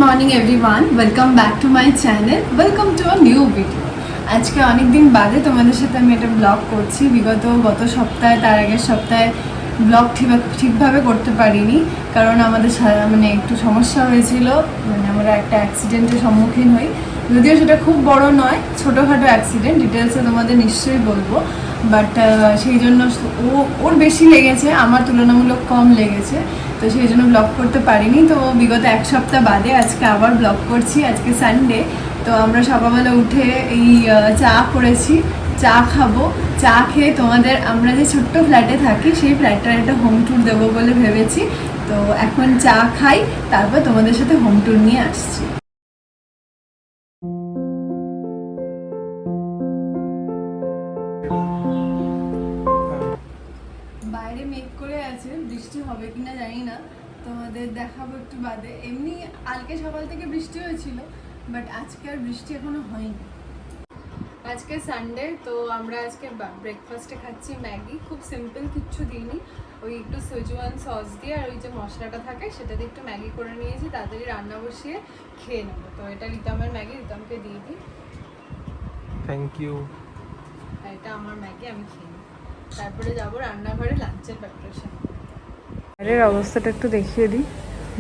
Morning everyone, welcome back to my channel, welcome to a new video. আজকে অনেক দিন বাদে তোমাদের সাথে আমি একটা ব্লগ করছি। গত সপ্তাহে, তার আগের সপ্তাহে ব্লগ ঠিকভাবে করতে পারিনি, কারণ আমাদের মানে একটু সমস্যা হয়েছিল। মানে আমরা একটা অ্যাক্সিডেন্টের সম্মুখীন হই, যদিও সেটা খুব বড় নয়, ছোটোখাটো অ্যাক্সিডেন্ট। ডিটেলসে তোমাদের নিশ্চয়ই বলবো, বাট সেই জন্য ওর বেশি লেগেছে, আমার তুলনামূলক কম লেগেছে, তো সেই জন্য ব্লগ করতে পারিনি। তো বিগত এক সপ্তাহ বাদে আজকে আবার ব্লগ করছি। আজকে সানডে, তো আমরা সকালবেলা উঠে এই চা করেছি, চা খাবো। চা খেয়ে তোমাদের, আমরা যে ছোট্ট ফ্ল্যাটে থাকি সেই ফ্ল্যাটটার একটা হোম ট্যুর দেবো বলে ভেবেছি। তো এখন চা খাই, তারপর তোমাদের সাথে হোম ট্যুর নিয়ে আসছি। বাইরে মেঘ করে আছে, বৃষ্টি হবে কিনা জানি না, তোমাদের দেখাবো একটু বাদে। এমনি কালকে সকাল থেকে বৃষ্টি হয়েছিল, বাট আজকে আর বৃষ্টি এখনো হয়নি। আজকে সানডে, তো আমরা আজকে ব্রেকফাস্টে খাচ্ছি ম্যাগি। খুব সিম্পল, কিচ্ছু দিইনি, ওই একটু সেজওয়ান সস দিয়ে আর ওই যে মশলাটা থাকে সেটা দিয়ে একটু ম্যাগি করে নিয়েছি, তাড়াতাড়ি রান্না বসিয়ে খেয়ে নেবো। তো এটা রিতমের ম্যাগি, রিতমকে দিয়ে দিই। Thank you. আর এটা আমার ম্যাগি, আমি খেয়ে নিই, তারপরে যাবো রান্নাঘরে লাঞ্চের প্রিপারেশন। বাইরের অবস্থাটা একটু দেখিয়ে দিই।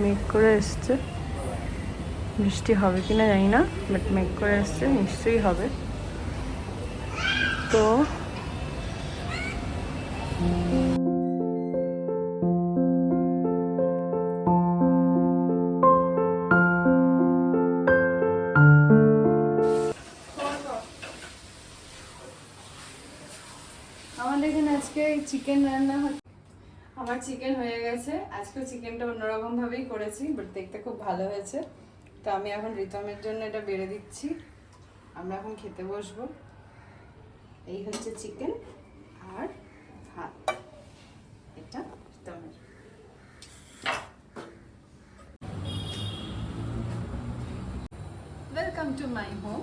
মেঘ করে এসছে, বৃষ্টি হবে কিনা জানি না, বাট মেঘ করে এসছে, নিশ্চয়ই হবে। তো আমাদের এখানে আজকে চিকেন রান্না হচ্ছে। আমার চিকেন হয়ে গেছে। আজকে চিকেনটা অন্যরকম ভাবেই করেছি, বাট দেখতে খুব ভালো হয়েছে। তো আমি এখন রিতমের জন্য এটা বেড়ে দিচ্ছি, আমরা এখন খেতে বসবো। এই হচ্ছে চিকেন আর ভাত, এটা রিতমের। Welcome to my home,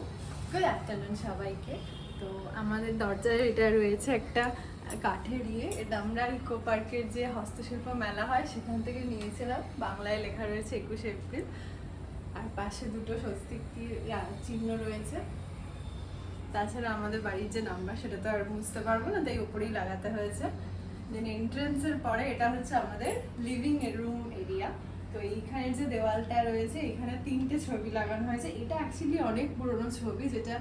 good afternoon সবাইকে। তো আমাদের দরজায় এটা রয়েছে একটা কাঠের এটা আমরা ইকো পার্কের যে হস্তশিল্প মেলা হয় সেখান থেকে নিয়েছিলাম। বাংলায় লেখা রয়েছে 21শে এপ্রিল, আর পাশে দুটো স্বস্তিক চিহ্ন রয়েছে। তাছাড়া আমাদের বাড়ির যে নাম্বার সেটা তো আর বুঝতে পারবো না, তাই উপরেই লাগাতে হয়েছে। দেন এন্ট্রান্সের পরে এটা হচ্ছে আমাদের লিভিং রুম এরিয়া। তো এইখানে যে দেওয়ালটা রয়েছে, এখানে 3টে ছবি লাগানো হয়েছে। এটা অ্যাকচুয়ালি অনেক পুরনো ছবি, যেটা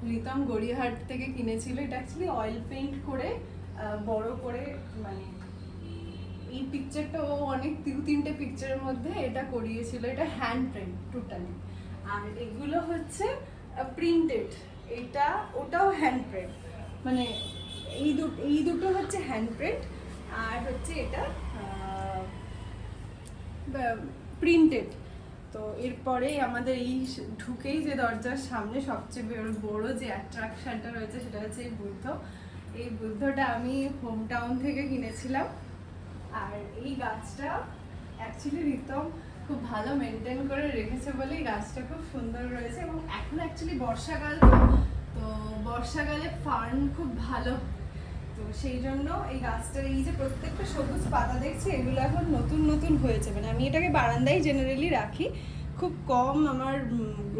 রিতম গড়িয়াহাট থেকে কিনেছিল। এটা অ্যাকচুয়ালি অয়েল পেইন্ট করে বড় করে, মানে এই পিকচারটা ও অনেক 2-3টে পিকচারের মধ্যে এটা করিয়েছিল। এটা হ্যান্ড প্রিন্ট টোটালি, আর এগুলো হচ্ছে প্রিন্টেড। এটা ওটাও হ্যান্ড প্রিন্ট, মানে এই দুটো হচ্ছে হ্যান্ড প্রিন্ট, আর হচ্ছে এটা প্রিন্টেড। তো এরপরে আমাদের এই ঢুকেই যে দরজার সামনে সবচেয়ে বড় যে অ্যাট্রাকশনটা রয়েছে সেটা হচ্ছে এই বুদ্ধ। এই বুদ্ধটা আমি হোম টাউন থেকে কিনেছিলাম। আর এই গাছটা অ্যাকচুয়ালি রিতম খুব ভালো মেনটেন করে রেখেছে বলে এই গাছটা খুব সুন্দর রয়েছে। এবং এখন অ্যাকচুয়ালি বর্ষাকাল, তো বর্ষাকালে ফার্ন খুব ভালো, তো সেই জন্য এই গাছটার এই যে প্রত্যেকটা সবুজ পাতা দেখছি, এগুলো এখন নতুন নতুন হয়েছে। মানে আমি এটাকে বারান্দায় জেনারেলি রাখি, খুব কম আমার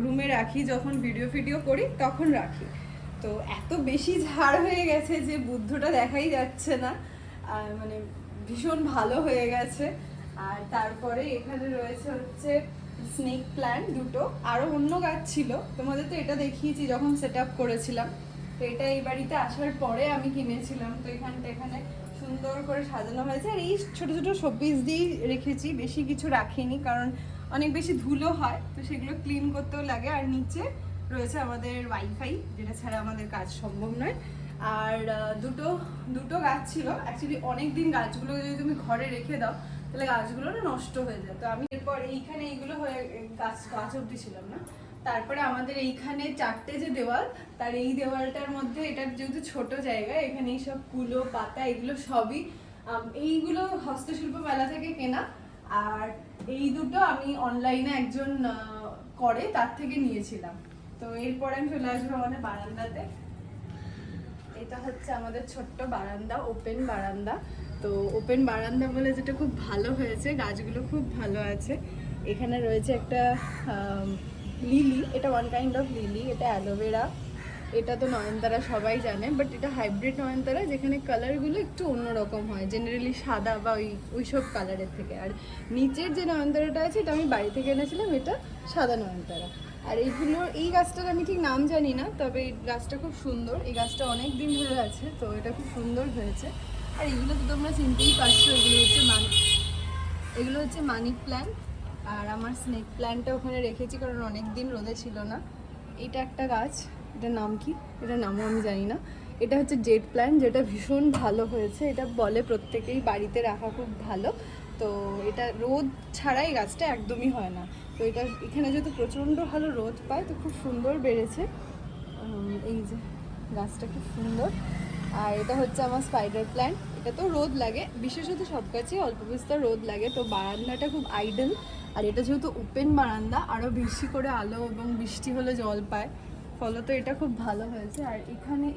রুমে রাখি, যখন ভিডিও করি তখন রাখি। তো এত বেশি ঝাড় হয়ে গেছে যে বুদ্ধটা দেখাই যাচ্ছে না, আর মানে ভীষণ ভালো হয়ে গেছে। আর তারপরে এখানে রয়েছে হচ্ছে স্নেক প্ল্যান্ট দুটো, আরও অন্য গাছ ছিল, তোমাদের তো এটা দেখিয়েছি যখন সেট আপ করেছিলাম। তো এটা এই বাড়িতে আসার পরে আমি কিনেছিলাম। তো এখানে সুন্দর করে সাজানো হয়েছে, আর এই ছোটো ছোটো শোপিস দিয়েই রেখেছি, বেশি কিছু রাখিনি, কারণ অনেক বেশি ধুলো হয়, তো সেগুলো ক্লিন করতেও লাগে। আর নিচে রয়েছে আমাদের ওয়াইফাই, যেটা ছাড়া আমাদের কাজ সম্ভব নয়। আর দুটো গাছ ছিল অ্যাকচুয়ালি, অনেক দিন গাছগুলো যদি তুমি ঘরে রেখে দাও তাহলে গাছগুলো না নষ্ট হয়ে যায়। তো আমি এরপর এইখানে এইগুলো হয়ে গাছ অবধি ছিলাম না। তারপরে আমাদের এইখানে 4টে যে দেওয়াল, তার এই দেওয়ালটার মধ্যে, এটার যেহেতু ছোট জায়গা, এখানে এইসব কুলো পাতা এগুলো সবই এইগুলো হস্তশিল্প মেলা থেকে কেনা। আর এই দুটো আমি অনলাইনে একজন করে তার থেকে নিয়েছিলাম। তো এরপরে আমি চলে আসবো আমাদের বারান্দাতে। এটা হচ্ছে আমাদের ছোট্ট বারান্দা, ওপেন বারান্দা। তো ওপেন বারান্দা বলে যেটা খুব ভালো হয়েছে, গাছগুলো খুব ভালো আছে। এখানে রয়েছে একটা লিলি, এটা ওয়ান কাইন্ড অফ লিলি, এটা অ্যালোভেরা। এটা তো নয়নতারা সবাই জানে, বাট এটা হাইব্রিড নয়নতারা, যেখানে কালারগুলো একটু অন্যরকম হয়, জেনারেলি সাদা বা ওইসব কালারের থেকে। আর নিচের যে নয়নতারাটা আছে এটা আমি বাড়ি থেকে এনেছিলাম, এটা সাদা নয়নতারা। আর এই গাছটার আমি ঠিক নাম জানি না, তবে এই গাছটা খুব সুন্দর। এই গাছটা অনেক দিন ধরে আছে, তো এটা খুব সুন্দর হয়েছে। আর এগুলো তো তোমরা চিনতেই পারছো, এগুলো হচ্ছে মানি প্ল্যান্ট। আর আমার স্নেক প্ল্যান্টটা ওখানে রেখেছি, কারণ অনেক দিন রোদে ছিল না। এটা একটা গাছ, এটার নাম কি, এটার নামও আমি জানি না। এটা হচ্ছে জেড প্ল্যান্ট, যেটা ভীষণ ভালো হয়েছে। এটা বলে প্রত্যেকেই বাড়িতে রাখা খুব ভালো। তো এটা রোদ ছাড়াই গাছটা একদমই হয় না। তো এটা এখানে যেহেতু প্রচণ্ড ভালো রোদ পায়, তো খুব সুন্দর বেড়েছে। এই যে গাছটা খুব সুন্দর। আর এটা হচ্ছে আমার স্পাইডার প্ল্যান্ট। এটা তো রোদ লাগে, বিশেষত সব গাছেই অল্প বিস্তর রোদ লাগে। তো বারান্দাটা খুব আইডল। আর এটা যেহেতু ওপেন বারান্দা, আরও বেশি করে আলো এবং বৃষ্টি হলে জল পায়, ফলত এটা খুব ভালো হয়েছে। আর এখানে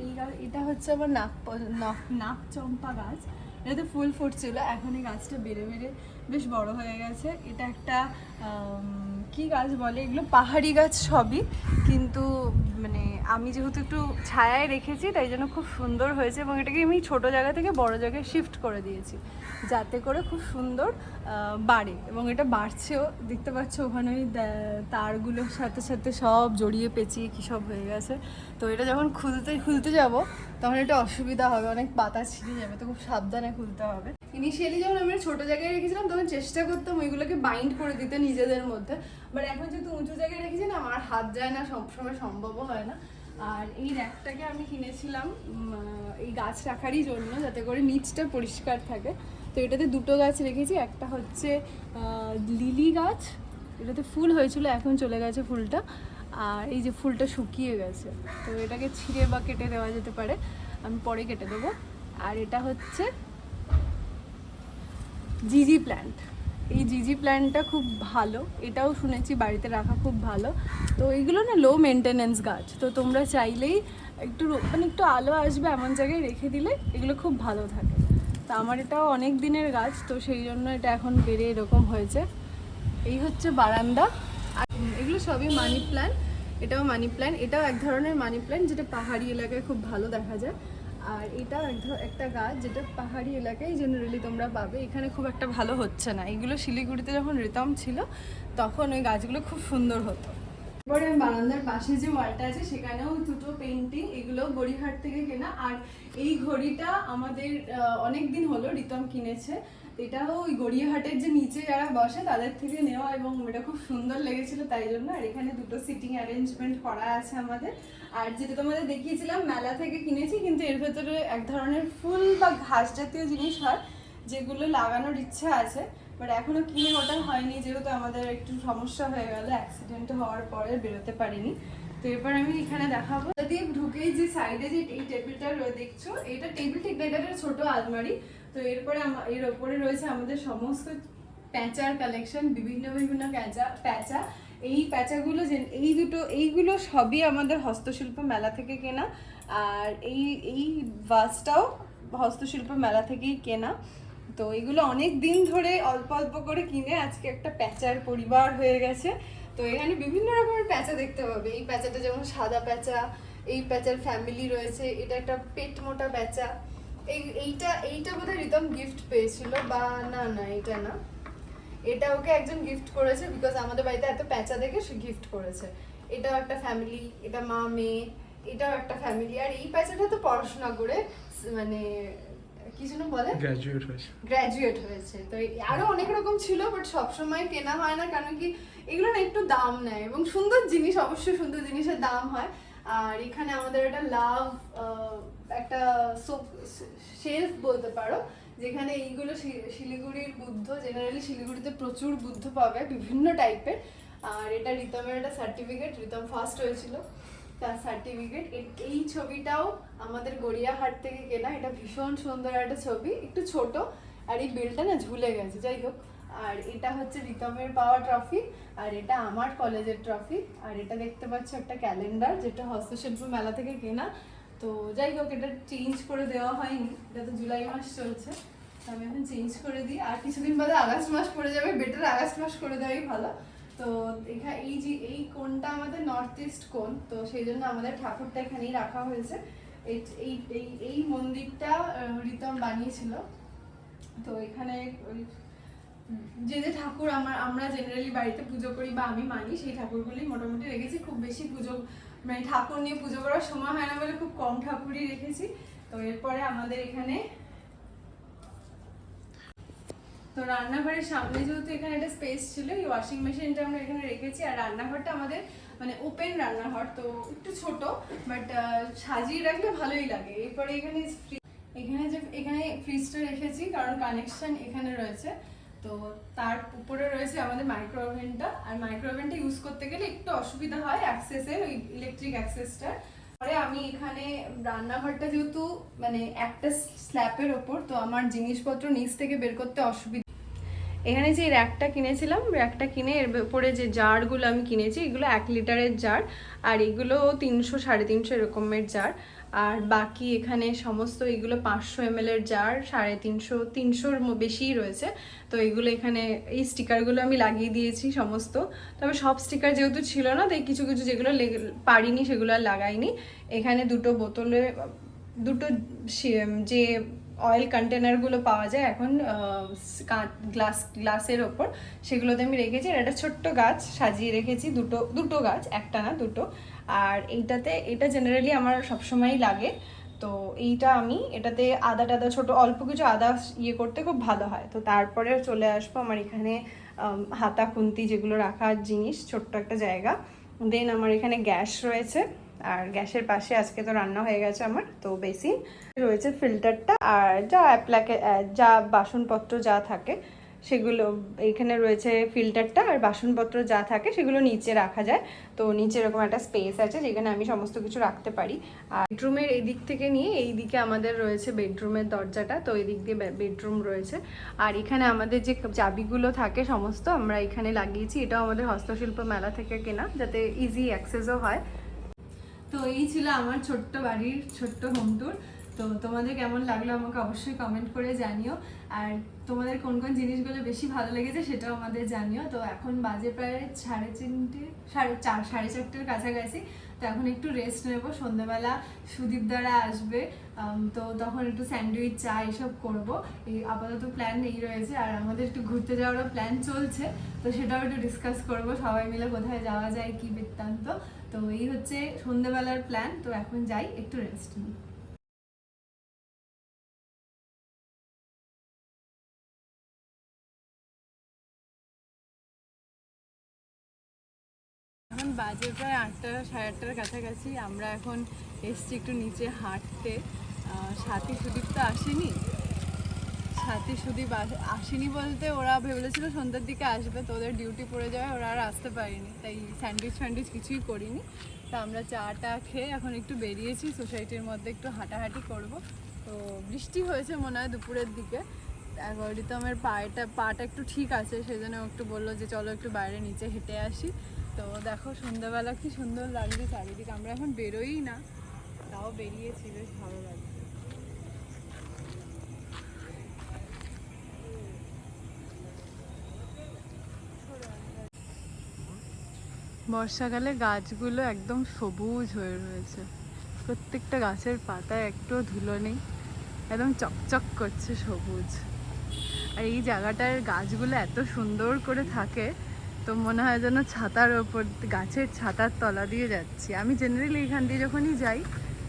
এটা হচ্ছে আমার নাক চম্পা গাছ। এটাতে ফুল ফুটছিল, এখন এই গাছটা বেড়ে বেড়ে বেশ বড় হয়ে গেছে। এটা একটা কি গাছ বলে, এগুলো পাহাড়ি গাছ সবই, কিন্তু মানে আমি যেহেতু একটু ছায়ায় রেখেছি তাই জন্য খুব সুন্দর হয়েছে। এবং এটাকে আমি ছোট জায়গা থেকে বড় জায়গায় শিফট করে দিয়েছি, যাতে করে খুব সুন্দর বাড়ে। এবং এটা বাড়ছেও, দেখতে পাচ্ছ ওখানে ওই তারগুলোর সাথে সাথে সব জড়িয়ে পেঁচিয়ে কী সব হয়ে গেছে। তো এটা যখন খুলতে যাব তখন এটা অসুবিধা হবে, অনেক পাতা ছিঁড়ে যাবে, তো খুব সাবধানে খুলতে হবে। ইনিশিয়ালি যখন আমরা ছোট জায়গায় রেখেছিলাম তখন চেষ্টা করতাম ওইগুলোকে বাইন্ড করে দিতে নিজেদের মধ্যে, বাট এখন যেহেতু উঁচু জায়গায় রেখেছি না, আমার হাত যায় না, সবসময় সম্ভবও হয় না। আর এই র্যাকটাকে আমি কিনেছিলাম এই গাছ রাখারই জন্য, যাতে করে নিচটা পরিষ্কার থাকে। তো এটাতে দুটো গাছ রেখেছি, একটা হচ্ছে লিলি গাছ, এটাতে ফুল হয়েছিল, এখন চলে গেছে ফুলটা। আর এই যে ফুলটা শুকিয়ে গেছে, তো এটাকে ছিঁড়ে বা কেটে দেওয়া যেতে পারে, আমি পরে কেটে দেবো। আর এটা হচ্ছে জিজি প্ল্যান্ট। এই জিজি প্ল্যান্টটা খুব ভালো, এটাও শুনেছি বাড়িতে রাখা খুব ভালো। তো এইগুলো না লো মেনটেনেন্স গাছ, তো তোমরা চাইলেই একটু আলো আসবে এমন জায়গায় রেখে দিলে এগুলো খুব ভালো থাকে। তা আমার এটাও অনেক দিনের গাছ, তো সেই জন্য এটা এখন বেড়ে এরকম হয়েছে। এই হচ্ছে বারান্দা। আর এগুলো সবই মানি প্ল্যান্ট, এটাও মানি প্ল্যান্ট, এটাও এক ধরনের মানি প্ল্যান্ট যেটা পাহাড়ি এলাকায় খুব ভালো দেখা যায়। আর এটাও একটা গাছ যেটা পাহাড়ি এলাকায় জেনারেলি তোমরা পাবে, এখানে খুব একটা ভালো হচ্ছে না। এগুলো শিলিগুড়িতে যখন রিতম ছিল তখন ওই গাছগুলো খুব সুন্দর হতো। এরপরে বারান্দার পাশে যে ওয়ালটা আছে সেখানেও দুটো পেন্টিং, এগুলো গড়িয়াহাট থেকে কেনা। আর এই ঘড়িটা আমাদের অনেক দিন হলো রিতম কিনেছে, এটাও ওই গড়িয়াহাটের যে নিচে যারা বসে তাদের থেকে নেওয়া, এবং এটা খুব সুন্দর লেগেছিল তাই জন্য। আর এখানে দুটো সিটিং অ্যারেঞ্জমেন্ট করা আছে আমাদের। আর যেটা তোমাদের দেখিয়েছিলাম মেলা থেকে কিনেছি, কিন্তু এর ভেতরে এক ধরনের ফুল বা ঘাস জাতীয় জিনিস হয় যেগুলো লাগানোর ইচ্ছা আছে, বাট এখনো কিনে ওটা হয়নি, যেহেতু আমাদের একটু সমস্যা হয়ে গেল অ্যাক্সিডেন্ট হওয়ার পরে, বেরোতে পারিনি। তো এবার আমি এখানে দেখাবো। দিয়ে ঢুকেই যে সাইডে যে এই টেবিলটা দেখছো, এটা টেবিল ঠিক না, এটা একটা ছোট আলমারি। তো এরপরে এর ওপরে রয়েছে আমাদের সমস্ত প্যাঁচার কালেকশন, বিভিন্ন বিভিন্ন প্যাঁচা। এই প্যাঁচাগুলো এইগুলো সবই আমাদের হস্তশিল্প মেলা থেকে কেনা। আর এই ভাসটাও হস্তশিল্প মেলা থেকেই কেনা। তো এগুলো অনেক দিন ধরে অল্প অল্প করে কিনে আজকে একটা প্যাঁচার পরিবার হয়ে গেছে। তো এখানে বিভিন্ন রকমের প্যাঁচা দেখতে পাবে। এই প্যাঁচাটা যেমন সাদা প্যাঁচা, এই প্যাঁচার ফ্যামিলি রয়েছে, এটা একটা পেট মোটা প্যাঁচা। এইটা বোধহয় রিতম গিফট পেয়েছিল, বা না এটা না, এটা ওকে একজন গিফট করেছে, বিকজ আমাদের বাড়িতে এত প্যাঁচা দেখে সে গিফট করেছে। এটাও একটা ফ্যামিলি, এটা মা মেয়ে, এটাও একটা ফ্যামিলি। আর এই প্যাঁচাটা তো পড়াশোনা করে মানে কি যেন বলে, গ্র্যাজুয়েট হয়েছে। তো আরো অনেক রকম ছিল, বাট সবসময় কেনা হয় না, কারণ কি এগুলো না একটু দাম নেয়, এবং সুন্দর জিনিস, অবশ্যই সুন্দর জিনিসের দাম হয়। আর এখানে আমাদের একটা একটা শেলফ বলতে পারো, যেখানে এইগুলো শিলিগুড়ির বুদ্ধ, জেনারেলি শিলিগুড়িতে প্রচুর বুদ্ধ পাবে বিভিন্ন টাইপের। আর এটা রিতমের একটা সার্টিফিকেট, রিতম ফার্স্ট হয়েছিল তার সার্টিফিকেট। এই ছবিটাও আমাদের গড়িয়াহাট থেকে কেনা, এটা ভীষণ সুন্দর একটা ছবি, একটু ছোট, আর এই বেলটা না ঝুলে গেছে, যাই হোক। আর এটা হচ্ছে রিতমের পাওয়া ট্রফি, আর এটা আমার কলেজের ট্রফি। আর এটা দেখতে পাচ্ছ একটা ক্যালেন্ডার, যেটা হস্তশিল্প মেলা থেকে কেনা। তো যাই হোক, এটা চেঞ্জ করে দেওয়া হয়নি, এটা তো জুলাই মাস চলছে। আমি এখন চেঞ্জ করে দিই, আর কিছুদিন বাদে আগস্ট মাস পড়ে যাবে, বেটার আগস্ট মাস করে দেওয়াই ভালো। তো এখানে এই যে এই কোণটা আমাদের নর্থ ইস্ট কোণ, তো সেই জন্য আমাদের ঠাকুরটা এখানেই রাখা হয়েছে। এই এই এই এই মন্দিরটা রিতম বানিয়েছিল। তো এখানে ওই যে যে ঠাকুর আমরা জেনারেলি বাড়িতে পুজো করি বা আমি মানি, সেই ঠাকুরগুলি মোটামুটি রেখেছি। খুব বেশি পুজো মানে ঠাকুর নিয়ে পুজো করার সময় হয় না বলে খুব কম ঠাকুরই রেখেছি। তো এরপরে আমাদের এখানে তো রান্নাঘরের সামনে যেহেতু এখানে একটা স্পেস ছিল, এই ওয়াশিং মেশিনটা আমরা এখানে রেখেছি। আর রান্নাঘরটা আমাদের মানে ওপেন রান্নাঘর, তো একটু ছোট, বাট সাজিয়ে রাখলে ভালোই লাগে। এরপরে এখানে ফ্রিজটা রেখেছি কারণ কানেকশন এখানে রয়েছে। তো তার উপরে রয়েছে আমাদের মাইক্রো ওভেনটা, আর মাইক্রো ওভেনটা ইউজ করতে গেলে একটু অসুবিধা হয় অ্যাক্সেসের, ওই ইলেকট্রিক অ্যাক্সেসটা। পরে আমি এখানে রান্নাঘরটা যেহেতু মানে একটা স্ল্যাপের ওপর, তো আমার জিনিসপত্র নিচ থেকে বের করতে অসুবিধা। এখানে যে র্যাকটা কিনেছিলাম, র্যাকটা কিনে এর উপরে যে জারগুলো আমি কিনেছি, এগুলো 1 লিটারের জার, আর এগুলো 300 350 এরকমের জার। আর বাকি এখানে সমস্ত এগুলো 500 ml এর জার, 350 300-র বেশিই রয়েছে। তো এগুলো এখানে এই স্টিকারগুলো আমি লাগিয়ে দিয়েছি সমস্ত। তবে সব স্টিকার যেহেতু ছিল না, তাই কিছু কিছু যেগুলো পারিনি সেগুলো আর লাগাইনি। এখানে দুটো যে অয়েল কন্টেনারগুলো পাওয়া যায় এখন গ্লাসের ওপর, সেগুলোতে আমি রেখেছি। আর একটা ছোট্ট গাছ সাজিয়ে রেখেছি, দুটো গাছ, একটা না দুটো। আর এটা জেনারেলি আমার সবসময়ই লাগে। তো এটাতে আদা টাদা ছোট অল্প কিছু আদা ইয়ে করতে খুব ভালো হয়। তো তারপরে চলে আসবো আমার এখানে হাতা খুন্তি যেগুলো রাখার জিনিস, ছোট্ট একটা জায়গা। দেন আমার এখানে গ্যাস রয়েছে, আর গ্যাসের পাশে আজকে তো রান্না হয়ে গেছে আমার, তো বেসিন রয়েছে, ফিল্টারটা, আর যা বাসনপত্র যা থাকে সেগুলো এখানে রয়েছে। ফিল্টারটা আর বাসনপত্র যা থাকে সেগুলো নিচে রাখা যায়। তো নিচে এরকম একটা স্পেস আছে যেখানে আমি সমস্ত কিছু রাখতে পারি। আর বেডরুমের এই দিক থেকে নিয়ে এই দিকে আমাদের রয়েছে বেডরুমের দরজাটা, তো এই দিক দিয়ে বেডরুম রয়েছে। আর এখানে আমাদের যে চাবিগুলো থাকে সমস্ত আমরা এখানে লাগিয়েছি, এটাও আমাদের হস্তশিল্প মেলা থেকে কেনা, যাতে ইজি অ্যাক্সেসও হয়। তো এই ছিল আমার ছোট্ট বাড়ির ছোট্ট হোম ট্যুর। তো তোমাদের কেমন লাগলো আমাকে অবশ্যই কমেন্ট করে জানিও, আর তোমাদের কোন কোন জিনিসগুলো বেশি ভালো লেগেছে সেটাও আমাদের জানিও। তো এখন বাজে প্রায় 4:30 কাছাকাছি। তো এখন একটু রেস্ট নেব, সন্ধ্যাবেলা সুদীপ দ্বারা আসবে, তো তখন একটু স্যান্ডউইচ চা এসব করবো। এই আপাতত প্ল্যান এই রয়েছে। আর আমাদের একটু ঘুরতে যাওয়ারও প্ল্যান চলছে, তো সেটাও একটু ডিসকাস করবো সবাই মিলে, কোথায় যাওয়া যায় কি বৃত্তান্ত। তো এই হচ্ছে সন্ধ্যাবেলার প্ল্যান। তো এখন যাই, একটু রেস্ট নিই। এখন বাজে প্রায় 8টা 8:30 কাছাকাছি। আমরা এখন এসছি একটু নিচে হাঁটতে। সাথী সুদীপ তো আসেনি, আসেনি বলতে ওরা ভেবেছিল সন্ধ্যার দিকে আসবে, তো ওদের ডিউটি পড়ে যাবে, ওরা আর আসতে পারেনি, তাই স্যান্ডউইচ কিছুই করিনি। তো আমরা চাটা খেয়ে এখন একটু বেরিয়েছি সোসাইটির মধ্যে, একটু হাঁটাহাঁটি করব। তো বৃষ্টি হয়েছে মনে হয় দুপুরের দিকে। একবার রিতমের পাটা একটু ঠিক আছে, সেই জন্য একটু বললো যে চলো একটু বাইরে নিচে হেঁটে আসি। তো দেখো সন্ধ্যাবেলা কি সুন্দর লাগছে চারিদিকে। আমরা এখন বেরোই না, তাও বেরিয়েছি, বেশ ভালো লাগছে। বর্ষাকালে গাছগুলো একদম সবুজ হয়ে রয়েছে, প্রত্যেকটা গাছের পাতায় একটু ধুলো নেই, একদম চকচক করছে সবুজ। আর এই জায়গাটার গাছগুলো এত সুন্দর করে থাকে, তো মনে হয় যেন ছাতার ওপর, গাছের ছাতার তলা দিয়ে যাচ্ছি। আমি জেনারেলি এখান দিয়ে যখনই যাই,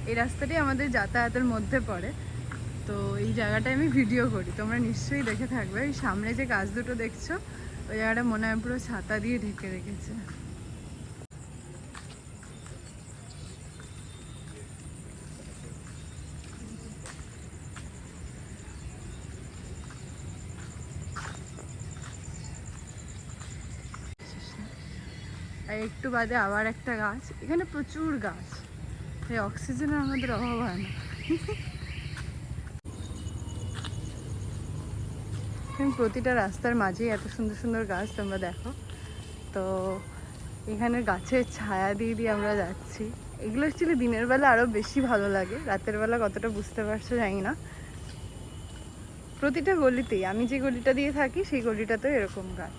এই রাস্তাটাই আমাদের যাতায়াতের মধ্যে পড়ে। তো এই জায়গাটায় আমি ভিডিও করি, তোমরা নিশ্চয়ই দেখে থাকবে। এই সামনে যে গাছ দুটো দেখছো, ওই জায়গাটা মনে হয় পুরো ছাতা দিয়ে ঢেকে রেখেছে। আর একটু বাদে আবার একটা গাছ, এখানে প্রচুর গাছ, এই অক্সিজেনের আমাদের অভাব হয় না। প্রতিটা রাস্তার মাঝেই এত সুন্দর সুন্দর গাছ তোমরা দেখো। তো এখানে গাছের ছায়া দিয়ে দিয়ে আমরা যাচ্ছি। এগুলো অ্যাকচুয়ালি দিনের বেলা আরও বেশি ভালো লাগে, রাতের বেলা কতটা বুঝতে পারছো জানি না। প্রতিটা গলিতেই, আমি যে গলিটা দিয়ে থাকি সেই গলিটাতেও এরকম গাছ।